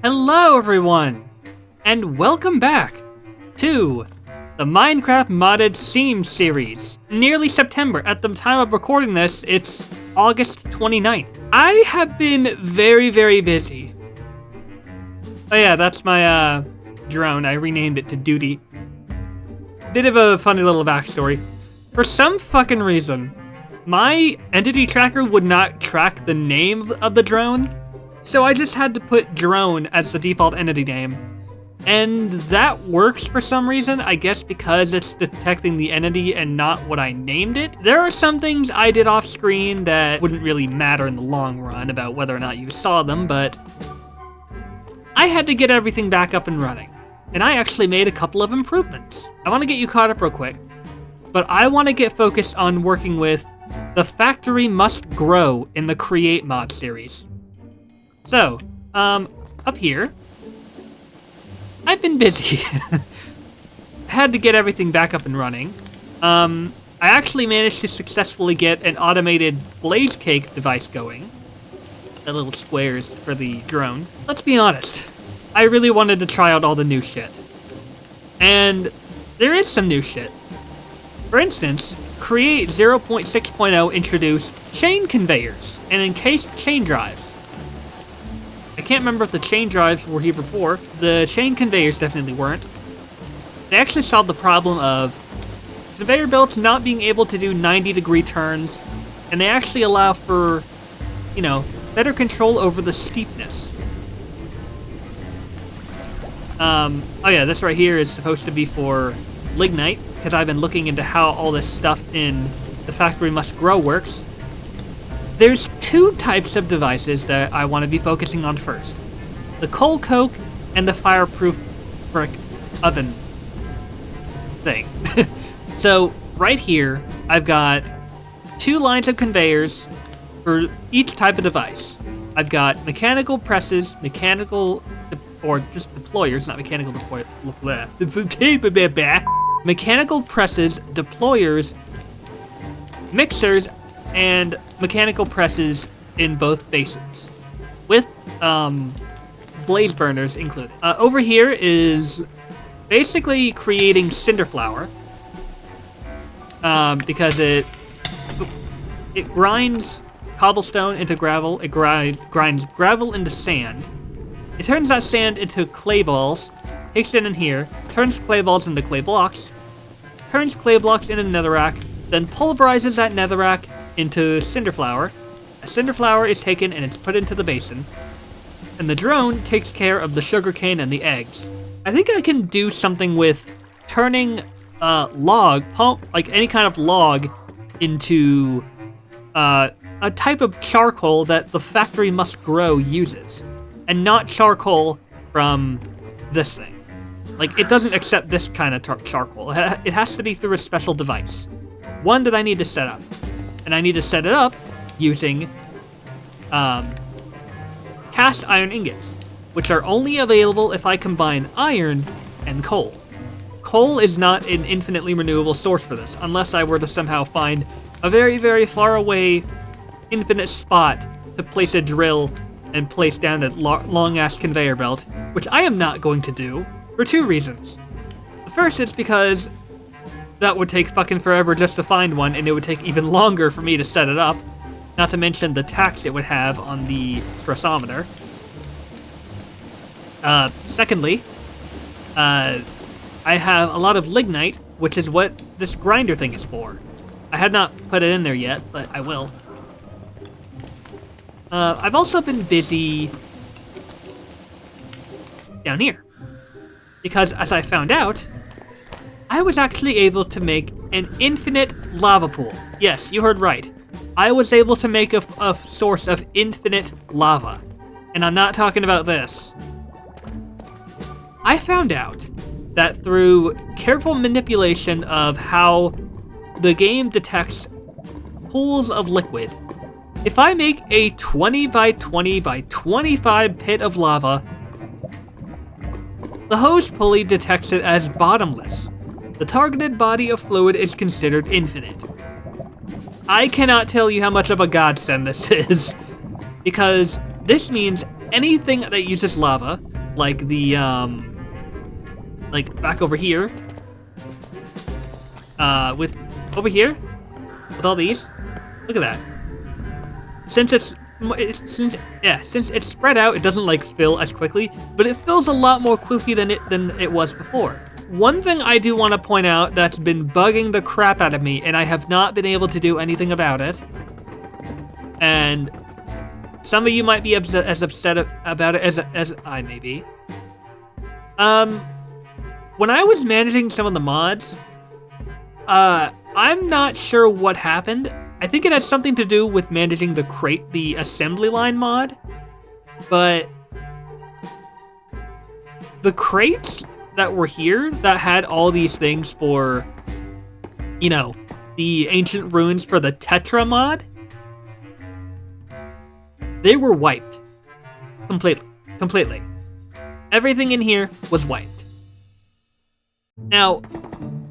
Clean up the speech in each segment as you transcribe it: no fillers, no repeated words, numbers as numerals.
Hello everyone, and welcome back to the Minecraft modded SEAMS series. Nearly September. At the time of recording this, it's August 29th. I have been very busy. Oh yeah, that's my drone. I renamed it to Duty. Bit of a funny little backstory. For some fucking reason, my entity tracker would not track the name of the drone, so I just had to put drone as the default entity name. And that works for some reason, I guess because it's detecting the entity and not what I named it. There are some things I did off screen that wouldn't really matter in the long run about whether or not you saw them, but I had to get everything back up and running. And I actually made a couple of improvements. I want to get you caught up real quick, but I want to get focused on working with the factory must grow in the create mod series. So, up here, I've been busy. I had to get everything back up and running. I actually managed to successfully get an automated blaze cake device going. The little squares for the drone. Let's be honest, I really wanted to try out all the new shit. And there is some new shit. For instance, Create 0.6.0 introduced chain conveyors and encased chain drives. I can't remember if the chain drives were here before. The chain conveyors definitely weren't. They actually solved the problem of conveyor belts not being able to do 90-degree turns, and they actually allow for, better control over the steepness. Oh yeah, this right here is supposed to be for lignite, because I've been looking into how all this stuff in the factory must grow works. There's two types of devices that I want to be focusing on first. The coal coke and the fireproof brick oven thing. So right here, I've got two lines of conveyors for each type of device. I've got mechanical presses, or just deployers, not mechanical mechanical presses, deployers, mixers, and mechanical presses in both basins, with blaze burners included. Over here is basically creating cinder flour, because it grinds cobblestone into gravel. It grinds gravel into sand. It turns that sand into clay balls, takes it in here, turns clay balls into clay blocks, turns clay blocks into netherrack, then pulverizes that netherrack into cinder flour. A cinder flour is taken and it's put into the basin, and the drone takes care of the sugarcane and the eggs. I think I can do something with turning like any kind of log, into a type of charcoal that the factory must grow uses, and not charcoal from this thing. Like, it doesn't accept this kind of charcoal. It has to be through a special device. One that I need to set up. And I need to set it up using cast iron ingots, which are only available if I combine iron and coal. Coal is not an infinitely renewable source for this, unless I were to somehow find a very far away infinite spot to place a drill and place down that long-ass conveyor belt, which I am not going to do, for two reasons. The first is because that would take fucking forever just to find one, and it would take even longer for me to set it up, not to mention the tax it would have on the stressometer. Secondly, I have a lot of lignite, which is what this grinder thing is for. I had not put it in there yet, but I will. I've also been busy down here, because as I found out, I was actually able to make an infinite lava pool. Yes, you heard right. I was able to make a source of infinite lava. And I'm not talking about this. I found out that through careful manipulation of how the game detects pools of liquid, if I make a 20 by 20 by 25 pit of lava, the hose pulley detects it as bottomless. The targeted body of fluid is considered infinite. I cannot tell you how much of a godsend this is, because this means anything that uses lava, like the, like back over here, with all these. Look at that. Since it's spread out, it doesn't like fill as quickly, but it fills a lot more quickly than it was before. One thing I do want to point out that's been bugging the crap out of me, and I have not been able to do anything about it, and some of you might be as upset about it as I may be. When I was managing some of the mods, I'm not sure what happened. I think it had something to do with managing the assembly line mod, but the crates that were here that had all these things for, you know, the ancient ruins for the Tetra mod, they were wiped completely. Everything in here was wiped. Now,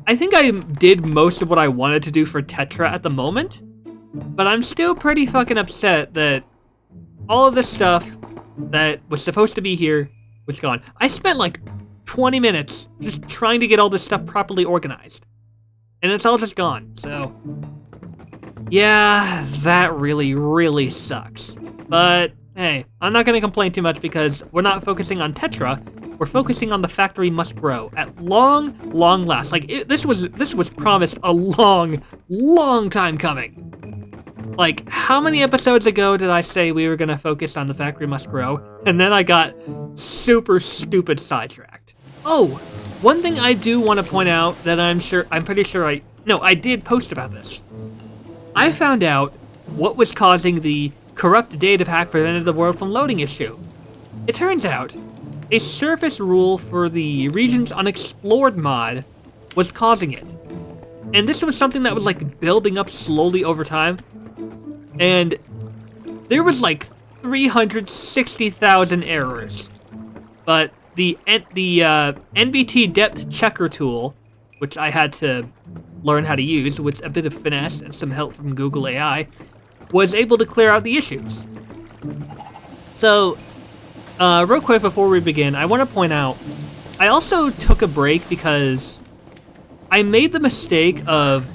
I think I did most of what I wanted to do for Tetra at the moment, but I'm still pretty fucking upset that all of this stuff that was supposed to be here was gone. I spent like 20 minutes just trying to get all this stuff properly organized, and it's all just gone, so yeah, that really, really sucks. But hey, I'm not gonna complain too much because we're not focusing on Tetra, we're focusing on the factory must grow at long last. Like, this was promised a long time coming. Like, how many episodes ago did I say we were gonna focus on the factory must grow? And then I got super stupid sidetracked. Oh, one thing I do want to point out that I'm pretty sure I did post about this. I found out what was causing the corrupt data pack prevented the world from loading issue. It turns out, a surface rule for the region's unexplored mod was causing it. And this was something that was like building up slowly over time. And there was like 360,000 errors. But the NBT depth checker tool, which I had to learn how to use with a bit of finesse and some help from Google AI, was able to clear out the issues. So, real quick before we begin, I want to point out, I also took a break because I made the mistake of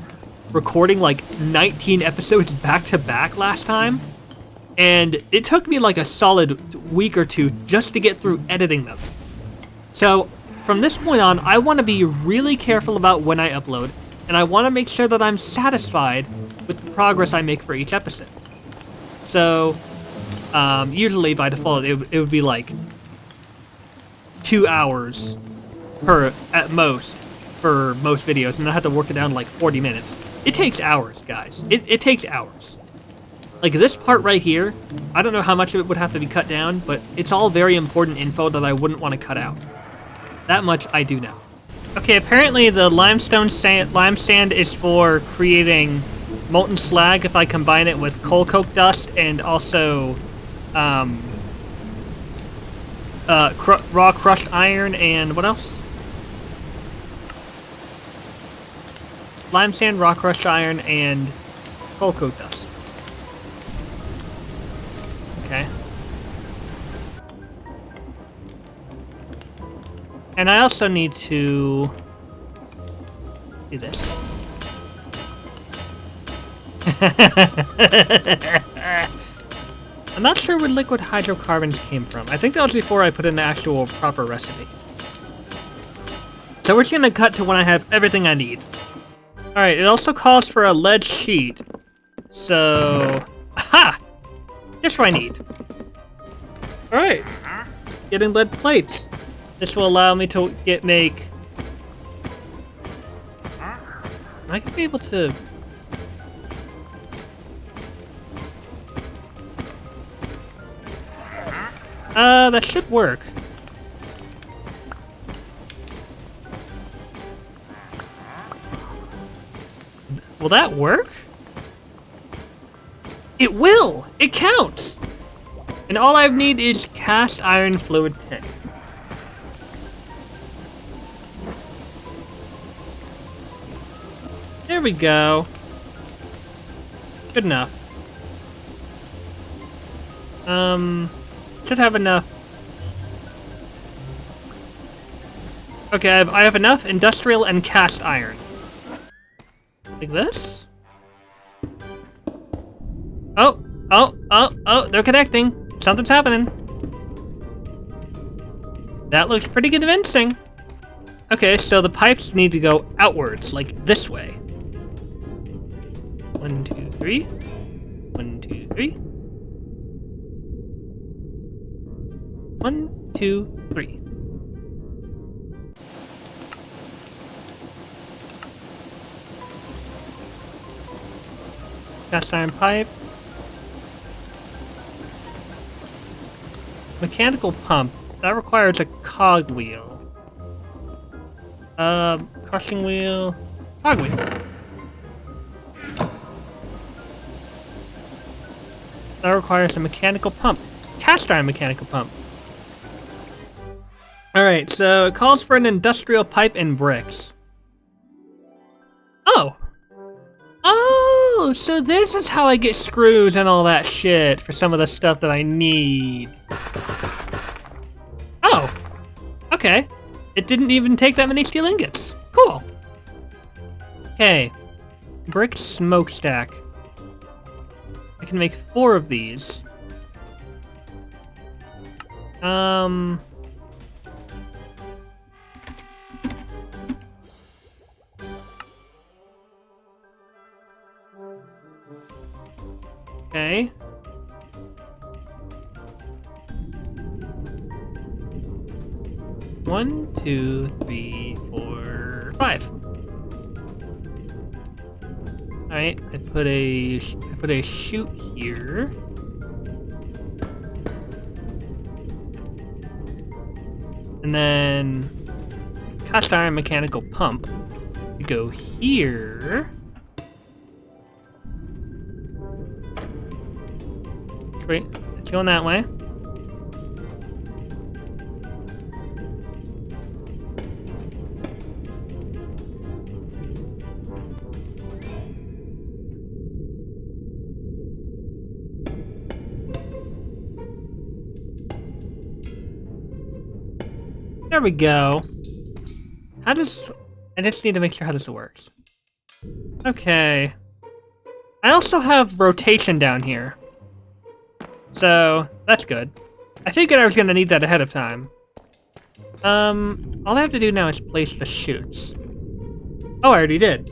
recording like 19 episodes back to back last time, and it took me like a solid week or two just to get through editing them. So, from this point on, I want to be really careful about when I upload, and I want to make sure that I'm satisfied with the progress I make for each episode. So, usually by default, it would be like 2 hours at most for most videos, and I have to work it down to like 40 minutes. It takes hours, guys. It takes hours. Like this part right here, I don't know how much of it would have to be cut down, but it's all very important info that I wouldn't want to cut out. That much I do know. Okay, apparently the lime sand is for creating molten slag if I combine it with coal coke dust and also raw crushed iron and what else? Lime sand, raw crushed iron, and coal coke dust. Okay. And I also need to do this. I'm not sure where liquid hydrocarbons came from. I think that was before I put in the actual proper recipe. So we're just gonna cut to when I have everything I need. Alright, it also calls for a lead sheet. So, aha! Just what I need. Alright, getting lead plates. This will allow me to make... I could be able to... that should work. Will that work? It will! It counts! And all I need is cast iron fluid tank. There we go. Good enough. Should have enough Okay, I have enough industrial and cast iron. Like this? Oh, they're connecting. Something's happening. That looks pretty convincing. Okay, so the pipes need to go outwards, like this way. 1, 2, 3. 1, 2, 3. 1, 2, 3. Cast iron pipe. Mechanical pump. That requires a cogwheel. Crushing wheel. Cogwheel. That requires a mechanical pump. Cast iron mechanical pump. Alright, so it calls for an industrial pipe and bricks. Oh! Oh, so this is how I get screws and all that shit for some of the stuff that I need. Oh, okay. It didn't even take that many steel ingots. Cool. Okay, brick smokestack. I can make 4 of these. Okay. One, 2, 3, 4, 5. All right, I put a chute here. And then cast iron mechanical pump. We go here. Great, it's going that way. There we go. I just need to make sure how this works. Okay. I also have rotation down here. So, that's good. I figured I was gonna need that ahead of time. All I have to do now is place the chutes. Oh, I already did.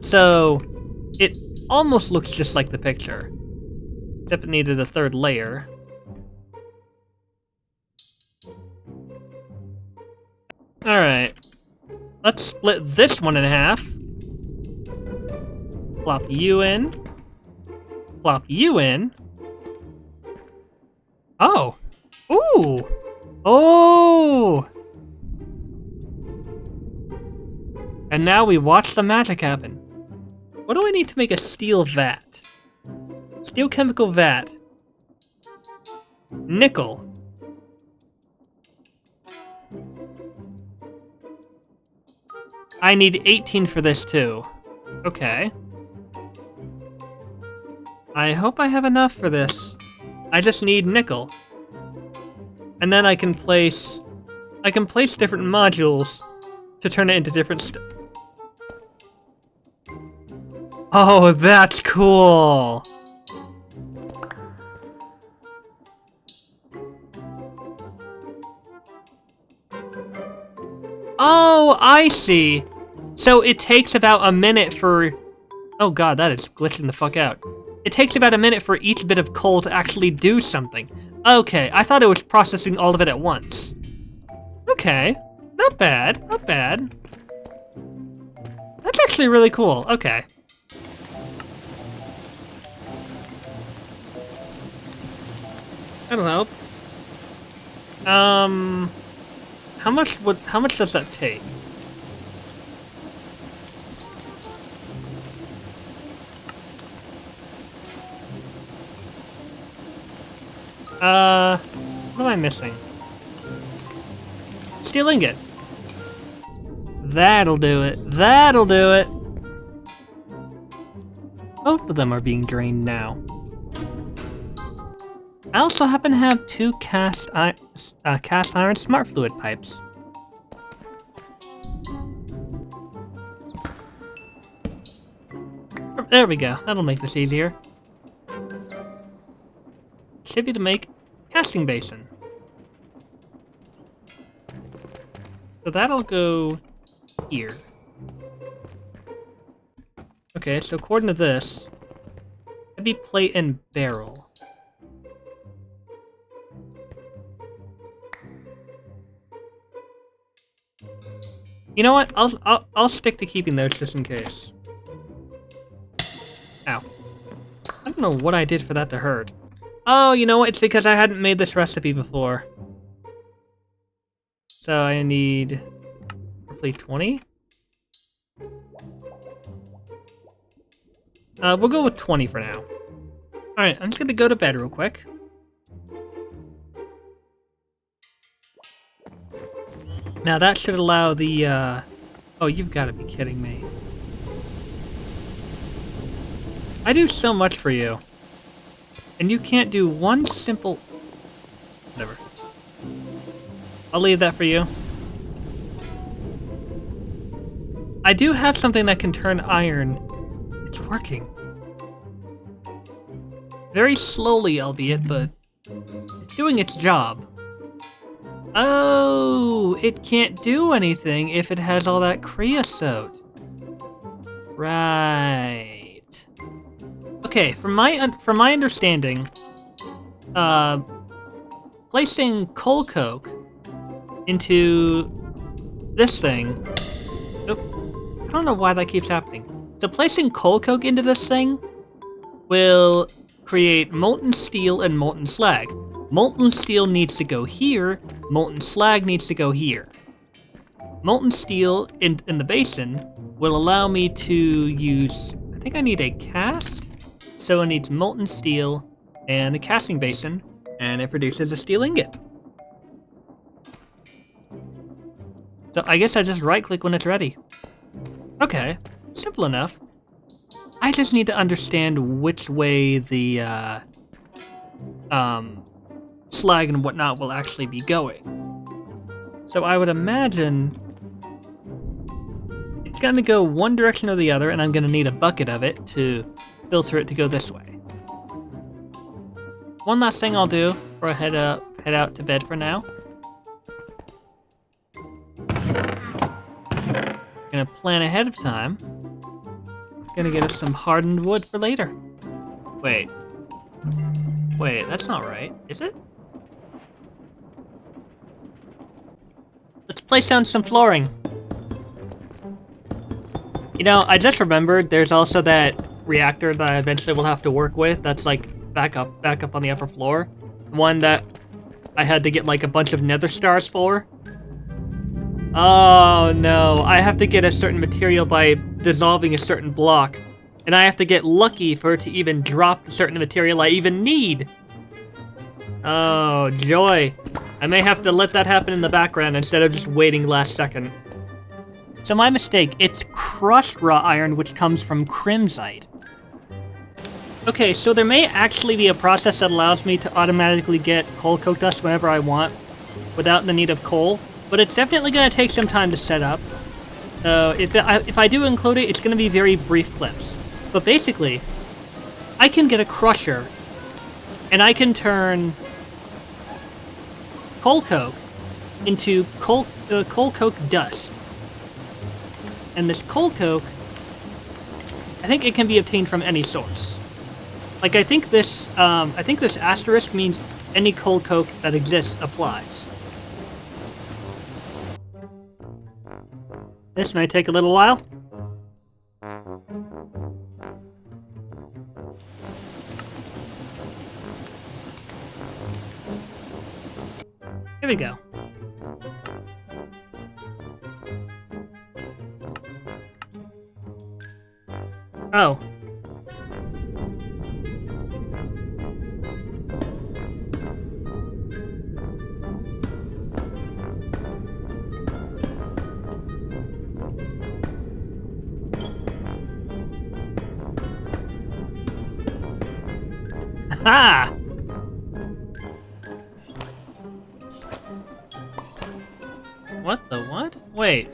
So, it almost looks just like the picture. Except it needed a 3rd layer. Alright. Let's split this one in half. Plop you in. Plop you in. Oh! Ooh! Oh! And now we watch the magic happen. What do I need to make a steel vat? Steel chemical vat. Nickel. I need 18 for this too. Okay. I hope I have enough for this. I just need nickel. And then I can place different modules to turn it into different Oh, that's cool. Oh, I see. So it takes about a minute for... Oh god, that is glitching the fuck out. It takes about a minute for each bit of coal to actually do something. Okay, I thought it was processing all of it at once. Okay, not bad, not bad. That's actually really cool, okay. That'll help. How much does that take? What am I missing? Steel ingot. That'll do it. That'll do it. Both of them are being drained now. I also happen to have 2 cast iron smart fluid pipes. There we go. That'll make this easier. Should be to make casting basin. So that'll go here. Okay, so according to this, it'd be plate and barrel. You know what? I'll stick to keeping those just in case. Ow. I don't know what I did for that to hurt. Oh, you know what? It's because I hadn't made this recipe before. So I need roughly 20. We'll go with 20 for now. Alright, I'm just gonna go to bed real quick. Now that should allow the, Oh, you've gotta be kidding me. I do so much for you. And you can't do one simple... Whatever. I'll leave that for you. I do have something that can turn iron. It's working. Very slowly, albeit, but it's doing its job. Oh, it can't do anything if it has all that creosote. Right. Okay, from my understanding, placing coal coke into this thing. Nope. I don't know why that keeps happening. So placing coal coke into this thing will create molten steel and molten slag. Molten steel needs to go here, molten slag needs to go here. Molten steel in the basin will allow me to use, I think I need a cast, so it needs molten steel and a casting basin, and it produces a steel ingot. So I guess I just right-click when it's ready. Okay, simple enough. I just need to understand which way the slag and whatnot will actually be going. So I would imagine it's gonna go one direction or the other, and I'm gonna need a bucket of it to filter it to go this way. One last thing I'll do before I head out to bed for now. Gonna plan ahead of time. Gonna get us some hardened wood for later. Wait, that's not right, is it? Let's place down some flooring. You know, I just remembered there's also that reactor that I eventually will have to work with that's like back up on the upper floor. One that I had to get like a bunch of nether stars for. Oh no, I have to get a certain material by dissolving a certain block. And I have to get lucky for it to even drop the certain material I even need. Oh, joy. I may have to let that happen in the background instead of just waiting last second. So my mistake, it's crushed raw iron which comes from crimsite. Okay, so there may actually be a process that allows me to automatically get coal coke dust whenever I want without the need of coal, but it's definitely going to take some time to set up. So if I do include it, it's going to be very brief clips. But basically, I can get a crusher, and I can turn coal coke into coal coke dust. And this coal coke, I think it can be obtained from any source. Like I think this asterisk means any coal coke that exists applies. This may take a little while. Here we go. Oh. Ha! What the what? Wait.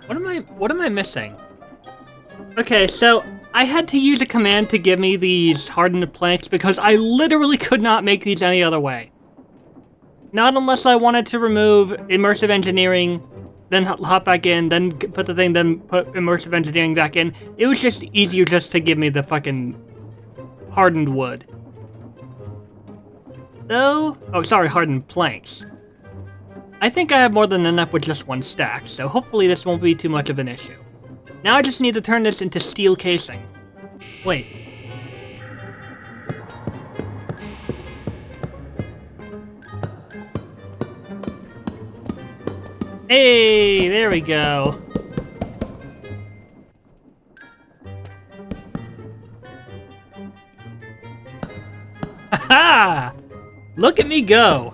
What am I missing? Okay, so I had to use a command to give me these hardened planks because I literally could not make these any other way. Not unless I wanted to remove immersive engineering, then hop back in, then put the thing, then put immersive engineering back in. It was just easier just to give me the fucking hardened wood. So, oh, sorry, hardened planks. I think I have more than enough with just one stack, so hopefully this won't be too much of an issue. Now I just need to turn this into steel casing. Wait. Hey, there we go. Ha! Look at me go.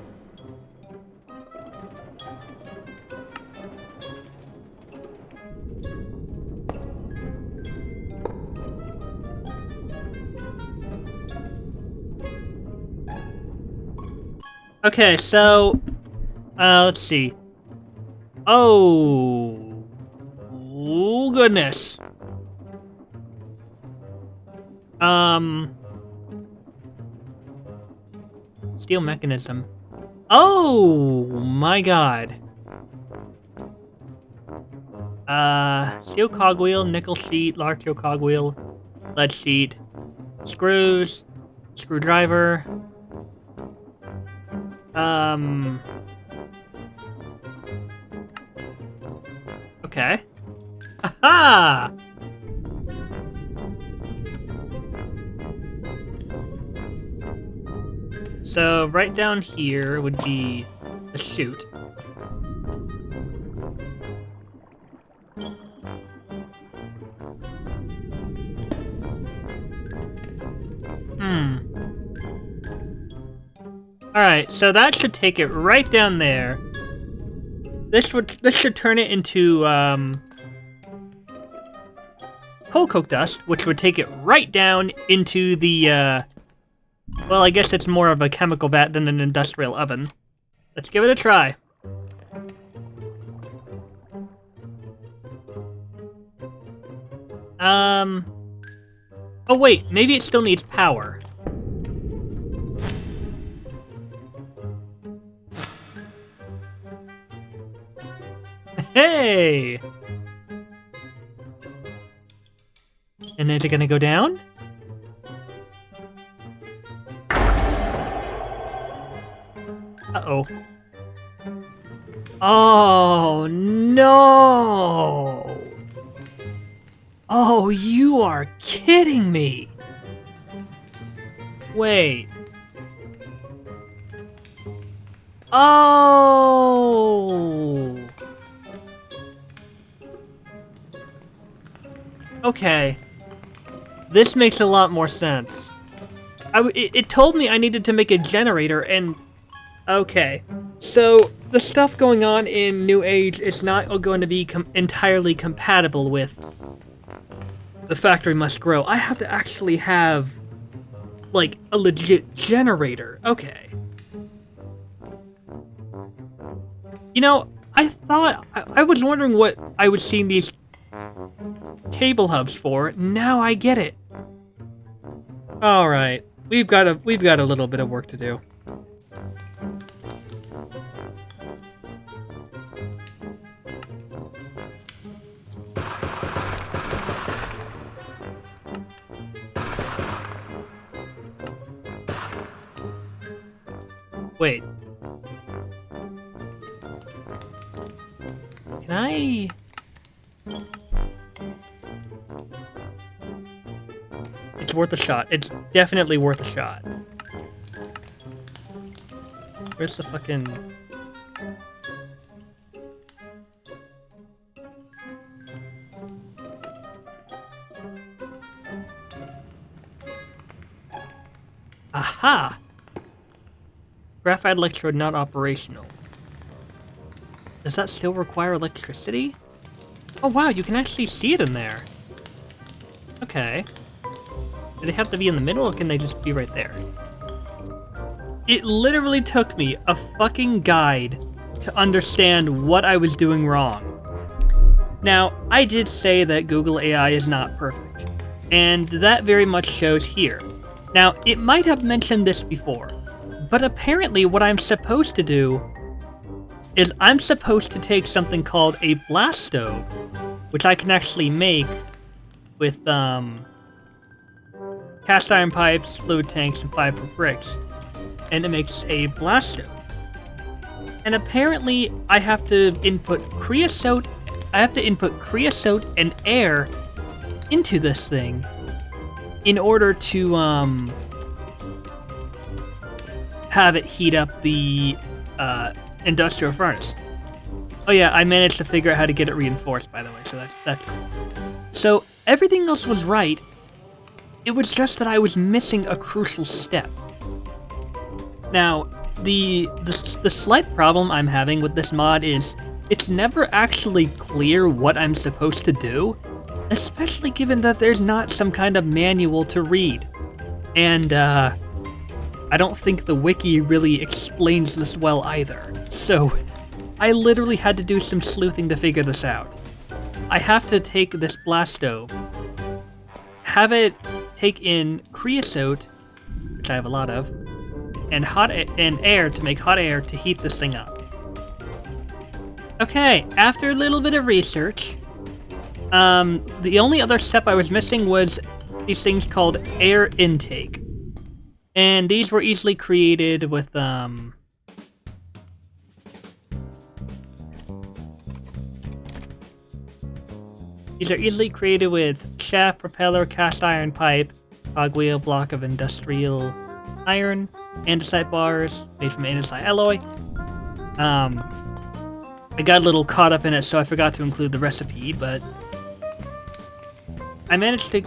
Okay, so, let's see. Oh, goodness. Steel mechanism. Oh, my God. Steel cogwheel, nickel sheet, large steel cogwheel, lead sheet, screws, screwdriver. Okay. Aha! So right down here would be the chute. Alright, so that should take it right down there. This should turn it into coal coke dust, which would take it right down into the well, I guess it's more of a chemical vat than an industrial oven. Let's give it a try. Oh wait, maybe it still needs power. Hey! And is it gonna go down? Uh-oh. Oh, no! Oh, you are kidding me! Wait. Oh! Okay. This makes a lot more sense. It told me I needed to make a generator, and... Okay. So, the stuff going on in New Age is not going to be entirely compatible with the factory must grow. I have to actually have, like, a legit generator. Okay. You know, I thought... I was wondering what I was seeing these cable hubs for. Now I get it. Alright. We've got a little bit of work to do. Wait. Can I... It's worth a shot. It's definitely worth a shot. Where's the fucking... Aha! Graphite electrode not operational. Does that still require electricity? Oh wow, you can actually see it in there. Okay. Do they have to be in the middle, or can they just be right there? It literally took me a fucking guide to understand what I was doing wrong. Now, I did say that Google AI is not perfect, and that very much shows here. Now, it might have mentioned this before, but apparently what I'm supposed to do is I'm supposed to take something called a blast stove, which I can actually make with cast iron pipes, fluid tanks, and 5-foot bricks, and it makes a blast stove. And apparently I have to input creosote and air into this thing in order to have it heat up the industrial furnace. Oh yeah, I managed to figure out how to get it reinforced, by the way, so that's cool. So everything else was right. It was just that I was missing a crucial step. Now, the slight problem I'm having with this mod is it's never actually clear what I'm supposed to do, especially given that there's not some kind of manual to read. And I don't think the wiki really explains this well either. So I literally had to do some sleuthing to figure this out. I have to take this blast stove, have it take in creosote, which I have a lot of, and air to make hot air to heat this thing up. Okay, after a little bit of research, the only other step I was missing was these things called air intake. And these were easily created with, these are easily created with shaft, propeller, cast iron pipe, cogwheel, block of industrial iron, andesite bars made from andesite alloy. I got a little caught up in it, so I forgot to include the recipe, but I managed to... Is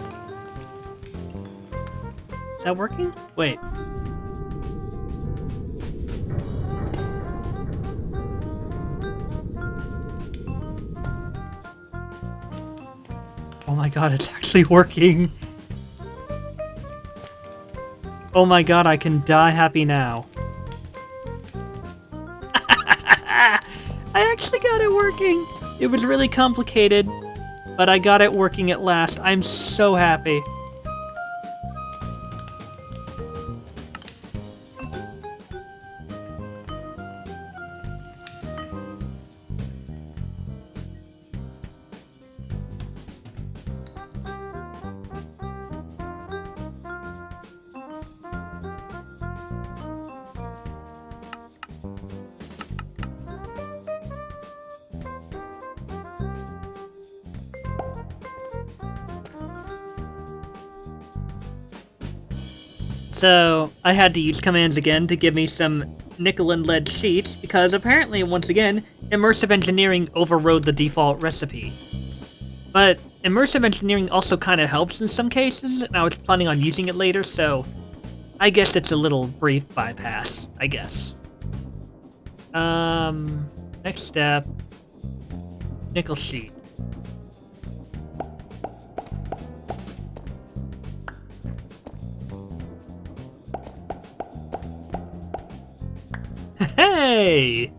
that working? Wait. Oh my god, it's actually working! Oh my god, I can die happy now. I actually got it working! It was really complicated, but I got it working at last. I'm so happy. So, I had to use commands again to give me some nickel and lead sheets, because apparently, once again, immersive engineering overrode the default recipe. But immersive engineering also kind of helps in some cases, and I was planning on using it later, so I guess it's a little brief bypass, I guess. Next step, nickel sheet. Hey!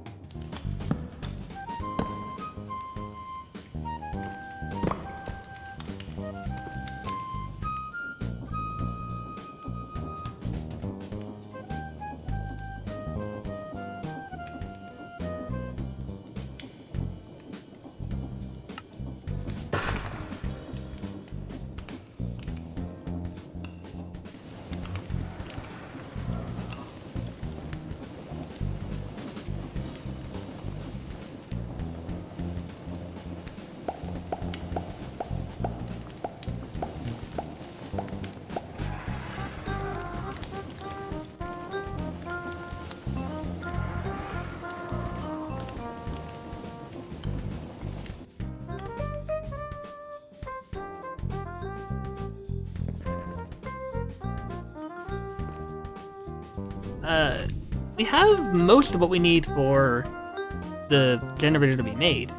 We have most of what we need for the generator to be made.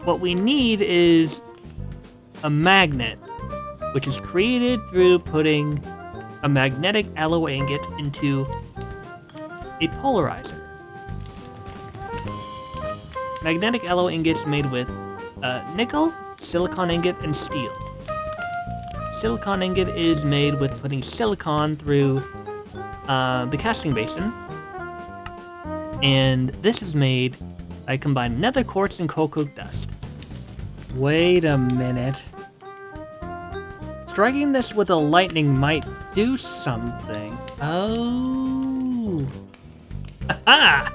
What we need is a magnet, which is created through putting a magnetic alloy ingot into a polarizer. Magnetic alloy ingots made with nickel, silicon ingot, and steel. Silicon ingot is made with putting silicon through the casting basin. And this is made by combining nether quartz and coal coke dust. Wait a minute. Striking this with a lightning might do something. Oh. Aha!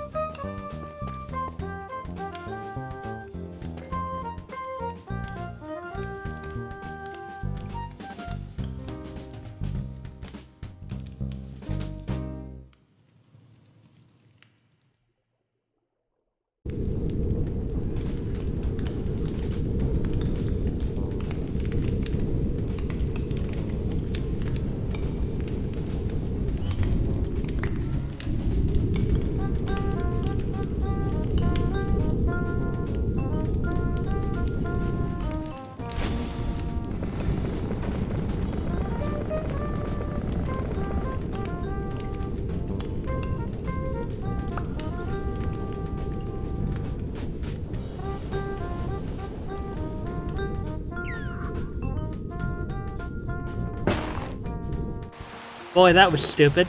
Boy, that was stupid.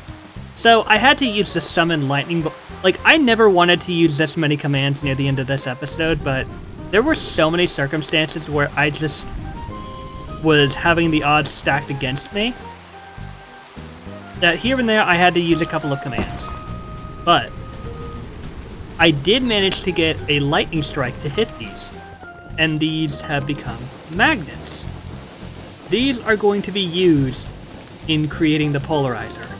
So, I had to use the summon lightning, but like, I never wanted to use this many commands near the end of this episode, but there were so many circumstances where I just was having the odds stacked against me that here and there I had to use a couple of commands. But I did manage to get a lightning strike to hit these, and these have become magnets. These are going to be used in creating the polarizer.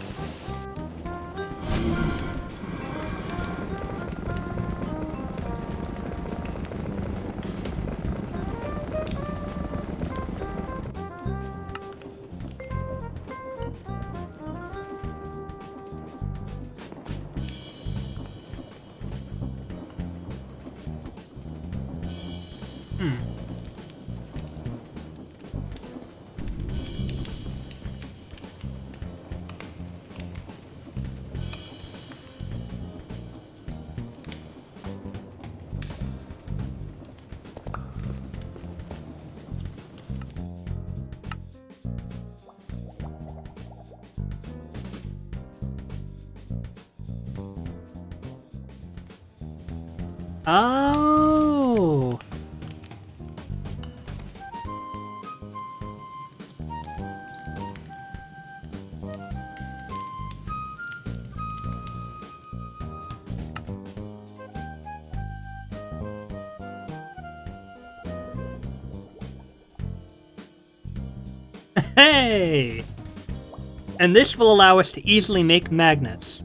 Oh. Hey! And this will allow us to easily make magnets.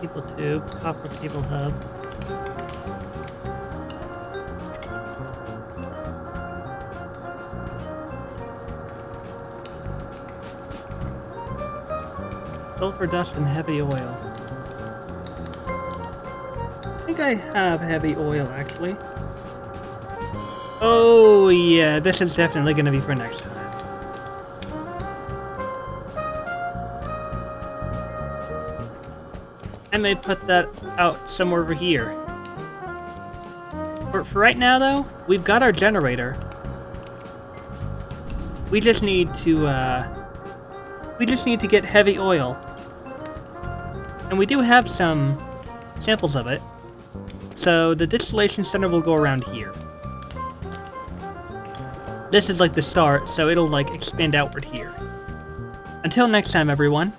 Cable tube, copper cable hub. Sulfur dust and heavy oil. I think I have heavy oil actually. Oh yeah, this is definitely gonna be for next time. I may put that out somewhere over here. For right now, though, we've got our generator. We just need to get heavy oil, and we do have some samples of it. So the distillation center will go around here. This is like the start, so it'll like expand outward here. Until next time, everyone.